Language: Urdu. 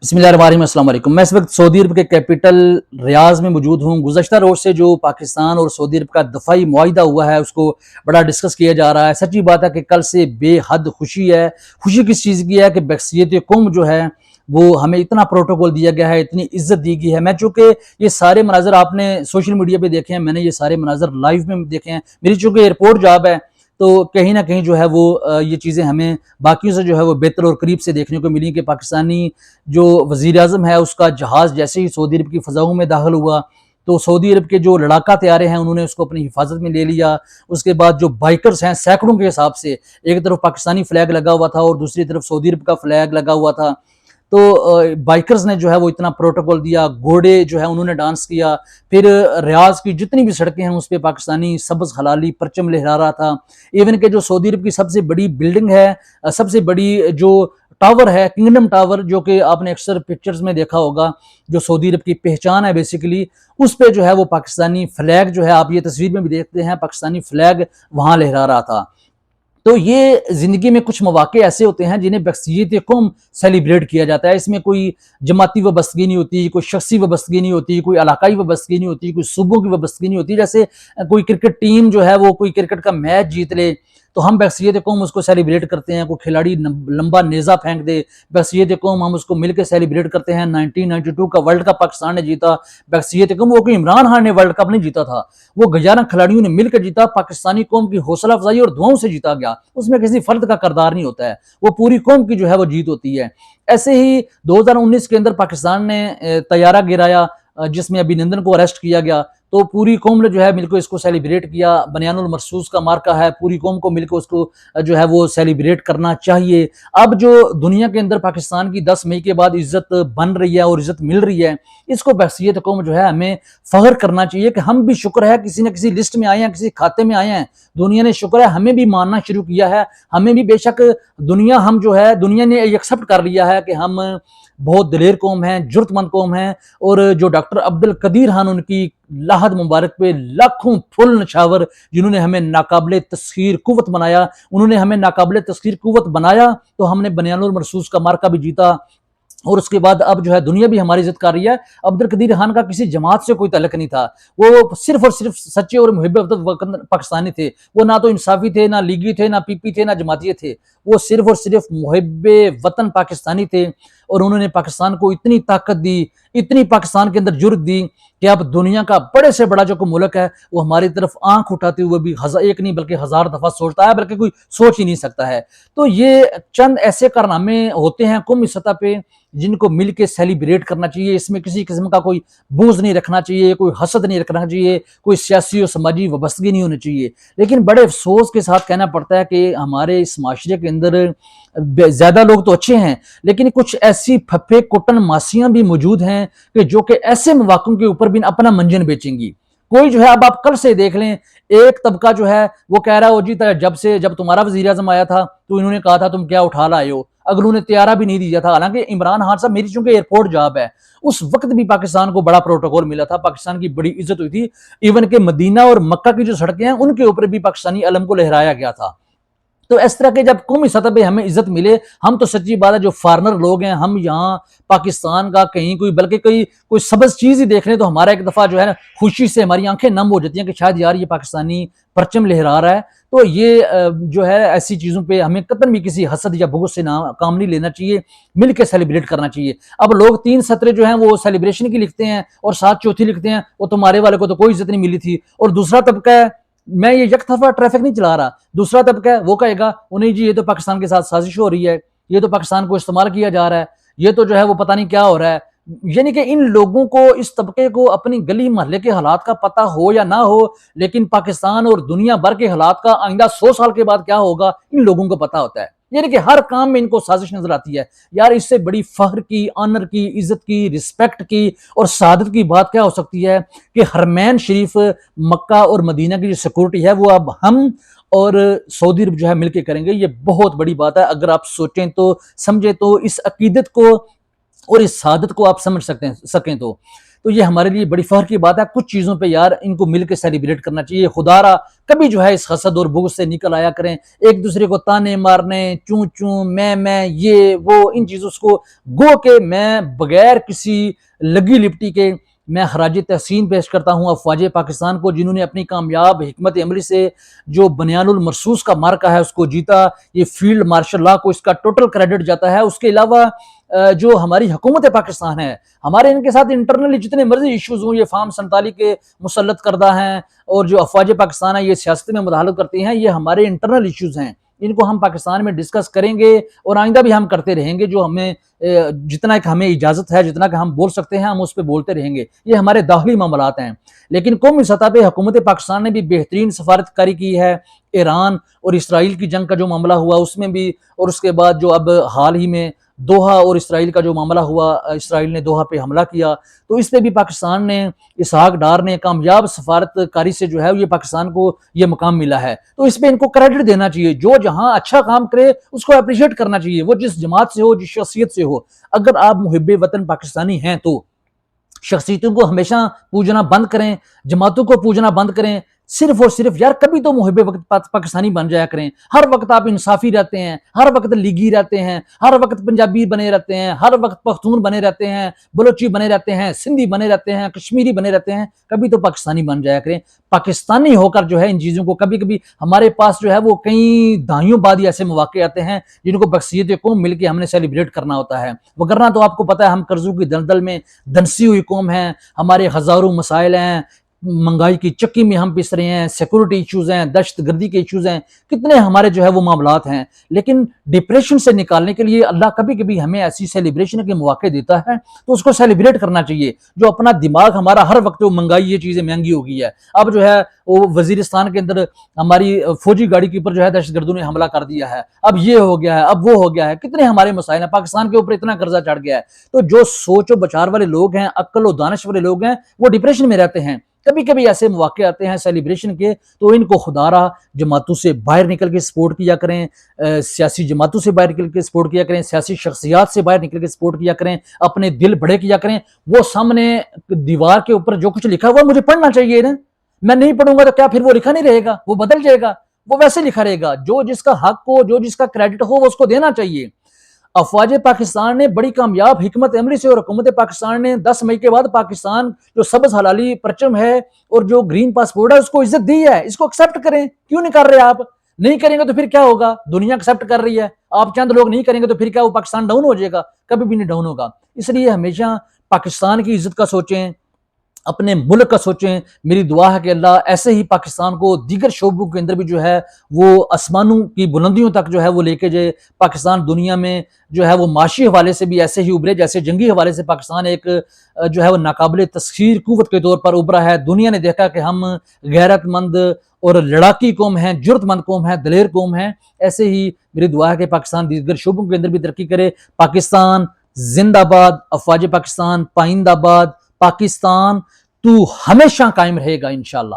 بسم اللہ الرحمن الرحیم، السلام علیکم۔ میں اس وقت سعودی عرب کے کیپٹل ریاض میں موجود ہوں۔ گزشتہ روز سے جو پاکستان اور سعودی عرب کا دفاعی معاہدہ ہوا ہے اس کو بڑا ڈسکس کیا جا رہا ہے۔ سچی بات ہے کہ کل سے بے حد خوشی ہے۔ خوشی کس چیز کی ہے کہ بحیثیت قوم جو ہے وہ ہمیں اتنا پروٹوکول دیا گیا ہے، اتنی عزت دی گئی ہے۔ میں چونکہ یہ سارے مناظر آپ نے سوشل میڈیا پہ دیکھے ہیں، میں نے یہ سارے مناظر لائیو میں دیکھے ہیں۔ میری چونکہ ایئرپورٹ جاب ہے تو کہیں نہ کہیں جو ہے وہ یہ چیزیں ہمیں باقیوں سے جو ہے وہ بہتر اور قریب سے دیکھنے کو ملی کہ پاکستانی جو وزیر اعظم ہے اس کا جہاز جیسے ہی سعودی عرب کی فضاؤں میں داخل ہوا تو سعودی عرب کے جو لڑاکا طیارے ہیں انہوں نے اس کو اپنی حفاظت میں لے لیا۔ اس کے بعد جو بائکرز ہیں سینکڑوں کے حساب سے، ایک طرف پاکستانی فلیگ لگا ہوا تھا اور دوسری طرف سعودی عرب کا فلیگ لگا ہوا تھا، تو بائکرز نے جو ہے وہ اتنا پروٹوکول دیا، گھوڑے جو ہے انہوں نے ڈانس کیا، پھر ریاض کی جتنی بھی سڑکیں ہیں اس پہ پاکستانی سبز حلالی پرچم لہرا رہا تھا۔ ایون کہ جو سعودی عرب کی سب سے بڑی بلڈنگ ہے، سب سے بڑی جو ٹاور ہے کنگڈم ٹاور، جو کہ آپ نے اکثر پکچرز میں دیکھا ہوگا، جو سعودی عرب کی پہچان ہے بیسیکلی، اس پہ جو ہے وہ پاکستانی فلیگ جو ہے، آپ یہ تصویر میں بھی دیکھتے ہیں، پاکستانی فلیگ وہاں لہرا رہا تھا۔ تو یہ زندگی میں کچھ مواقع ایسے ہوتے ہیں جنہیں بحیثیت قوم سیلیبریٹ کیا جاتا ہے۔ اس میں کوئی جماعتی وابستگی نہیں ہوتی، کوئی شخصی وابستگی نہیں ہوتی، کوئی علاقائی وابستگی نہیں ہوتی، کوئی صوبوں کی وابستگی نہیں ہوتی۔ جیسے کوئی کرکٹ ٹیم جو ہے وہ کوئی کرکٹ کا میچ جیت لے تو ہم بحیثیت قوم اس کو سیلیبریٹ کرتے ہیں، کوئی کھلاڑی لمبا نیزہ پھینک دے، بحیثیت قوم ہم اس کو مل کے سیلیبریٹ کرتے ہیں۔ 1992 کا ورلڈ کپ پاکستان نے جیتا، بحیثیت قوم، وہ کوئی عمران خان نے ورلڈ کپ نہیں جیتا تھا، وہ 11 کھلاڑیوں نے مل کر جیتا، پاکستانی قوم کی حوصلہ افزائی اور دعاؤں سے جیتا گیا۔ اس میں کسی فرد کا کردار نہیں ہوتا ہے، وہ پوری قوم کی جو ہے وہ جیت ہوتی ہے۔ ایسے ہی 2019 کے اندر پاکستان نے طیارہ گرایا جس میں ابھینندن کو اریسٹ کیا گیا، تو پوری قوم نے جو ہے مل کے اس کو سیلیبریٹ کیا۔ بنیان المرصوص کا مارکہ ہے، پوری قوم کو مل کے اس کو جو ہے وہ سیلیبریٹ کرنا چاہیے۔ اب جو دنیا کے اندر پاکستان کی 10 مئی کے بعد عزت بن رہی ہے اور عزت مل رہی ہے، اس کو بحیثیت قوم جو ہے ہمیں فخر کرنا چاہیے کہ ہم بھی شکر ہے کسی نہ کسی لسٹ میں آئے ہیں، کسی کھاتے میں آئے ہیں۔ دنیا نے شکر ہے ہمیں بھی ماننا شروع کیا ہے، ہمیں بھی بے شک دنیا نے ایکسپٹ کر لیا ہے کہ ہم بہت دلیر قوم ہیں، جرت مند قوم ہیں۔ اور جو ڈاکٹر عبدالقدیر خان، ان کی لاحد مبارک پہ لاکھوں پھول نچھاور، جنہوں نے ہمیں ناقابل تسخیر قوت بنایا، انہوں نے ہمیں ناقابل تسخیر قوت بنایا تو ہم نے بنیان المرصوص کا مارکہ بھی جیتا۔ اور اس کے بعد اب جو ہے دنیا بھی ہماری عزت کر رہی ہے۔ عبدالقدیر خان کا کسی جماعت سے کوئی تعلق نہیں تھا، وہ صرف اور صرف سچے اور محب وطن پاکستانی تھے۔ وہ نہ تو انصافی تھے، نہ لیگی تھے، نہ پی پی تھے، نہ جماعتی تھے، وہ صرف اور صرف محب وطن پاکستانی تھے۔ اور انہوں نے پاکستان کو اتنی طاقت دی، اتنی پاکستان کے اندر جرت دی کہ اب دنیا کا بڑے سے بڑا جو کوئی ملک ہے وہ ہماری طرف آنکھ اٹھاتے ہوئے بھی ایک نہیں بلکہ 1000 دفعہ سوچتا ہے، بلکہ کوئی سوچ ہی نہیں سکتا ہے۔ تو یہ چند ایسے کارنامے ہوتے ہیں قومی سطح پہ جن کو مل کے سیلیبریٹ کرنا چاہیے۔ اس میں کسی قسم کا کوئی بغض نہیں رکھنا چاہیے، کوئی حسد نہیں رکھنا چاہیے، کوئی سیاسی اور سماجی وابستگی نہیں ہونی چاہیے۔ لیکن بڑے افسوس کے ساتھ کہنا پڑتا ہے کہ ہمارے اس معاشرے کے اندر زیادہ لوگ تو اچھے ہیں لیکن کچھ ایسی پھپھے کٹن ماسیاں بھی موجود ہیں کہ جو کہ ایسے مواقع کے اوپر بھی اپنا منجن بیچیں گی۔ کوئی جو ہے اب آپ کل سے دیکھ لیں، ایک طبقہ جو ہے وہ کہہ رہا ہے جی جب تمہارا وزیر اعظم آیا تھا تو انہوں نے کہا تھا تم کیا اٹھا لائے ہو، اگر انہوں نے طیارہ بھی نہیں دیا تھا۔ حالانکہ عمران خان صاحب، میری چونکہ ایئرپورٹ جاب ہے، اس وقت بھی پاکستان کو بڑا پروٹوکول ملا تھا، پاکستان کی بڑی عزت ہوئی تھی۔ ایون کہ مدینہ اور مکہ کی جو سڑکیں ہیں ان کے اوپر بھی پاکستانی علم کو لہرایا گیا تھا۔ تو اس طرح کے جب قومی سطح پہ ہمیں عزت ملے، ہم تو سچی بات ہے جو فارنر لوگ ہیں، ہم یہاں پاکستان کا کہیں کوئی سبز چیز ہی دیکھ لیں تو ہمارا ایک دفعہ جو ہے نا خوشی سے ہماری آنکھیں نم ہو جاتی ہیں کہ شاید یار یہ پاکستانی پرچم لہرا رہا ہے۔ تو یہ جو ہے ایسی چیزوں پہ ہمیں قطعاً بھی کسی حسد یا بغض سے کام نہیں لینا چاہیے، مل کے سیلیبریٹ کرنا چاہیے۔ اب لوگ 3 سطریں جو ہیں وہ سیلیبریشن کی لکھتے ہیں اور 7 چوتھی لکھتے ہیں، وہ تمہارے والے کو تو کوئی عزت نہیں ملی تھی۔ اور دوسرا طبقہ ہے، میں یہ یک طرفہ ٹریفک نہیں چلا رہا، دوسرا طبقہ ہے وہ کہے گا نہیں جی یہ تو پاکستان کے ساتھ سازش ہو رہی ہے، یہ تو پاکستان کو استعمال کیا جا رہا ہے، یہ تو جو ہے وہ پتہ نہیں کیا ہو رہا ہے۔ یعنی کہ ان لوگوں کو، اس طبقے کو اپنی گلی محلے کے حالات کا پتہ ہو یا نہ ہو، لیکن پاکستان اور دنیا بھر کے حالات کا آئندہ 100 سال کے بعد کیا ہوگا ان لوگوں کو پتہ ہوتا ہے۔ یعنی کہ ہر کام میں ان کو سازش نظر آتی ہے۔ یار اس سے بڑی فخر کی، آنر کی، عزت کی، رسپیکٹ کی اور سعادت کی بات کیا ہو سکتی ہے کہ حرمین شریف مکہ اور مدینہ کی جو سیکورٹی ہے وہ اب ہم اور سعودی عرب جو ہے مل کے کریں گے۔ یہ بہت بڑی بات ہے، اگر آپ سوچیں تو، سمجھیں تو، اس عقیدت کو اور اس سعادت کو آپ سمجھ سکیں تو تو یہ ہمارے لیے بڑی فخر کی بات ہے. کچھ چیزوں پہ یار ان کو مل کے سیلیبریٹ کرنا چاہیے. خدا را کبھی جو ہے اس حسد اور بغض سے نکل آیا کریں, ایک دوسرے کو تانے مارنے, چوں چوں, میں, یہ وہ, ان چیزوں کو گو کہ میں بغیر کسی لگی لپٹی کے میں خراج تحسین پیش کرتا ہوں افواج پاکستان کو, جنہوں نے اپنی کامیاب حکمت عملی سے جو بنیان المرصوص کا مارکا ہے اس کو جیتا. یہ فیلڈ مارشل لا کو اس کا ٹوٹل کریڈٹ جاتا ہے. اس کے علاوہ جو ہماری حکومت پاکستان ہے, ہمارے ان کے ساتھ انٹرنلی جتنے مرضی ایشوز ہوں, یہ فارم 47 کے مسلط کردہ ہیں, اور جو افواج پاکستان ہے یہ سیاست میں مداخلت کرتی ہیں, یہ ہمارے انٹرنل ایشوز ہیں. ان کو ہم پاکستان میں ڈسکس کریں گے اور آئندہ بھی ہم کرتے رہیں گے. جو ہمیں جتنا کہ ہمیں اجازت ہے, جتنا کہ ہم بول سکتے ہیں, ہم اس پہ بولتے رہیں گے. یہ ہمارے داخلی معاملات ہیں. لیکن قومی سطح پہ حکومت پاکستان نے بھی بہترین سفارت کاری کی ہے. ایران اور اسرائیل کی جنگ کا جو معاملہ ہوا اس میں بھی, اور اس کے بعد جو اب حال ہی میں دوحہ اور اسرائیل کا جو معاملہ ہوا, اسرائیل نے دوحہ پہ حملہ کیا, تو اس پہ بھی پاکستان نے, اسحاق ڈار نے کامیاب سفارت کاری سے جو ہے یہ پاکستان کو یہ مقام ملا ہے. تو اس پہ ان کو کریڈٹ دینا چاہیے. جو جہاں اچھا کام کرے اس کو اپریشیٹ کرنا چاہیے, وہ جس جماعت سے ہو, جس شخصیت سے ہو. اگر آپ محب وطن پاکستانی ہیں تو شخصیتوں کو ہمیشہ پوجنا بند کریں, جماعتوں کو پوجنا بند کریں. صرف اور صرف یار کبھی تو محب وقت پاکستانی بن جایا کریں. ہر وقت آپ انصافی رہتے ہیں, ہر وقت لیگی رہتے ہیں, ہر وقت پنجابی بنے رہتے ہیں, ہر وقت پختون بنے رہتے ہیں, بلوچی بنے رہتے ہیں, سندھی بنے رہتے ہیں, کشمیری بنے رہتے ہیں. کبھی تو پاکستانی بن جایا کریں. پاکستانی ہو کر جو ہے ان چیزوں کو, کبھی کبھی ہمارے پاس جو ہے وہ کئی دہائیوں بعد ایسے مواقع آتے ہیں جن کو بقیت قوم مل کے ہم نے سیلیبریٹ کرنا ہوتا ہے. وگرنہ تو آپ کو پتہ ہے ہم قرضوں کی دلدل میں دنسی ہوئی قوم ہیں, ہمارے ہزاروں مسائل ہیں, مہنگائی کی چکی میں ہم پس رہے ہیں, سیکورٹی ایشوز ہیں, دہشت گردی کے ایشوز ہیں, کتنے ہمارے جو ہے وہ معاملات ہیں. لیکن ڈپریشن سے نکالنے کے لیے اللہ کبھی کبھی ہمیں ایسی سیلیبریشن کے مواقع دیتا ہے تو اس کو سیلیبریٹ کرنا چاہیے. جو اپنا دماغ ہمارا ہر وقت مہنگائی, یہ چیزیں مہنگی ہو گئی ہے. اب جو ہے وہ وزیرستان کے اندر ہماری فوجی گاڑی کے اوپر جو ہے دہشت گردوں نے حملہ کر دیا ہے, اب یہ ہو گیا ہے, اب وہ ہو گیا ہے. کتنے ہمارے مسائل ہیں, پاکستان کے اوپر اتنا قرضہ چڑھ گیا ہے. تو جو سوچ و بچار والے لوگ ہیں, عقل و دانش والے لوگ ہیں, وہ ڈپریشن میں رہتے ہیں. کبھی کبھی ایسے مواقع آتے ہیں سیلیبریشن کے, تو ان کو خدا را جماعتوں سے باہر نکل کے سپورٹ کیا کریں, سیاسی جماعتوں سے باہر نکل کے سپورٹ کیا کریں, سیاسی شخصیات سے باہر نکل کے سپورٹ کیا کریں, اپنے دل بڑے کیا کریں. وہ سامنے دیوار کے اوپر جو کچھ لکھا ہوا مجھے پڑھنا چاہیے نا, میں نہیں پڑھوں گا تو کیا پھر وہ لکھا نہیں رہے گا, وہ بدل جائے گا, وہ ویسے لکھا رہے گا. جو جس کا حق ہو, جو جس کا کریڈٹ ہو, وہ اس کو دینا چاہیے. افواج پاکستان نے بڑی کامیاب حکمت عملی سے, اور حکومت پاکستان نے 10 مئی کے بعد پاکستان جو سبز حلالی پرچم ہے اور جو گرین پاسپورٹ ہے اس کو عزت دی ہے. اس کو ایکسیپٹ کریں. کیوں نہیں کر رہے آپ؟ نہیں کریں گے تو پھر کیا ہوگا؟ دنیا ایکسیپٹ کر رہی ہے, آپ چند لوگ نہیں کریں گے تو پھر کیا وہ پاکستان ڈاؤن ہو جائے گا؟ کبھی بھی نہیں ڈاؤن ہوگا. اس لیے ہمیشہ پاکستان کی عزت کا سوچیں, اپنے ملک کا سوچیں. میری دعا ہے کہ اللہ ایسے ہی پاکستان کو دیگر شعبوں کے اندر بھی جو ہے وہ آسمانوں کی بلندیوں تک جو ہے وہ لے کے جائے. پاکستان دنیا میں جو ہے وہ معاشی حوالے سے بھی ایسے ہی ابھرے جیسے جنگی حوالے سے پاکستان ایک جو ہے وہ ناقابل تسخیر قوت کے طور پر ابھرا ہے. دنیا نے دیکھا کہ ہم غیرت مند اور لڑاکی قوم ہیں, جرت مند قوم ہیں, دلیر قوم ہیں. ایسے ہی میری دعا ہے کہ پاکستان دیگر شعبوں کے اندر بھی ترقی کرے. پاکستان زندہ باد, افواج پاکستان پائندہ باد. پاکستان تو ہمیشہ قائم رہے گا انشاءاللہ.